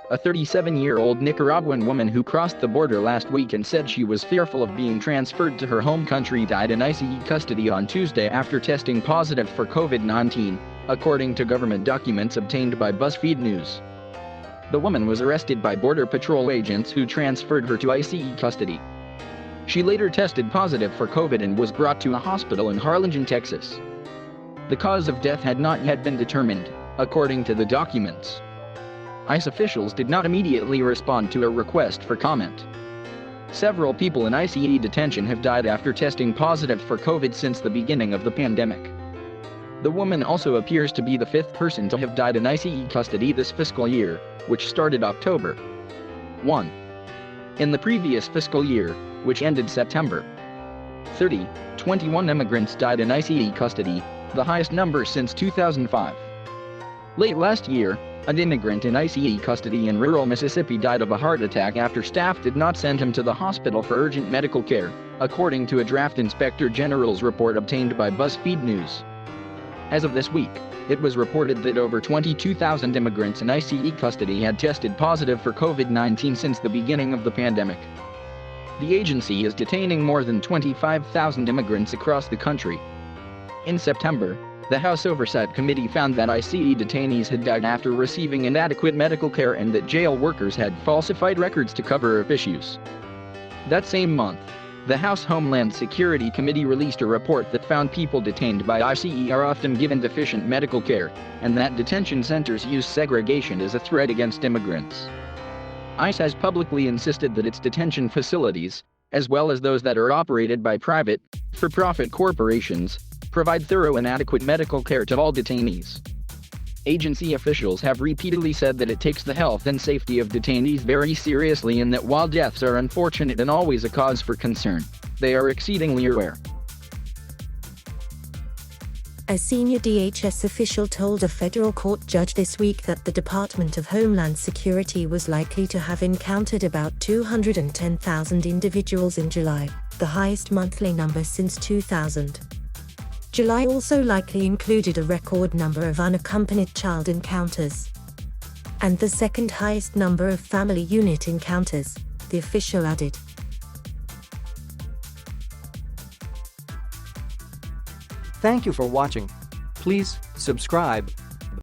A 37-year-old Nicaraguan woman who crossed the border last week and said she was fearful of being transferred to her home country died in ICE custody on Tuesday after testing positive for COVID-19, according to government documents obtained by BuzzFeed News. The woman was arrested by Border Patrol agents who transferred her to ICE custody. She later tested positive for COVID and was brought to a hospital in Harlingen, Texas. The cause of death had not yet been determined, according to the documents. ICE officials did not immediately respond to a request for comment. Several people in ICE detention have died after testing positive for COVID since the beginning of the pandemic. The woman also appears to be the fifth person to have died in ICE custody this fiscal year, which started October 1. In the previous fiscal year, which ended September 30, 21 immigrants died in ICE custody, the highest number since 2005. Late last year, an immigrant in ICE custody in rural Mississippi died of a heart attack after staff did not send him to the hospital for urgent medical care, according to a draft Inspector General's report obtained by BuzzFeed News. As of this week, it was reported that over 22,000 immigrants in ICE custody had tested positive for COVID-19 since the beginning of the pandemic. The agency is detaining more than 25,000 immigrants across the country. In September, the House Oversight Committee found that ICE detainees had died after receiving inadequate medical care and that jail workers had falsified records to cover up issues. That same month, the House Homeland Security Committee released a report that found people detained by ICE are often given deficient medical care, and that detention centers use segregation as a threat against immigrants. ICE has publicly insisted that its detention facilities, as well as those that are operated by private, for-profit corporations, provide thorough and adequate medical care to all detainees. Agency officials have repeatedly said that it takes the health and safety of detainees very seriously and that while deaths are unfortunate and always a cause for concern, they are exceedingly aware. A senior DHS official told a federal court judge this week that the Department of Homeland Security was likely to have encountered about 210,000 individuals in July, the highest monthly number since 2000. July also likely included a record number of unaccompanied child encounters and the second highest number of family unit encounters, the official added. Thank you for watching. Please subscribe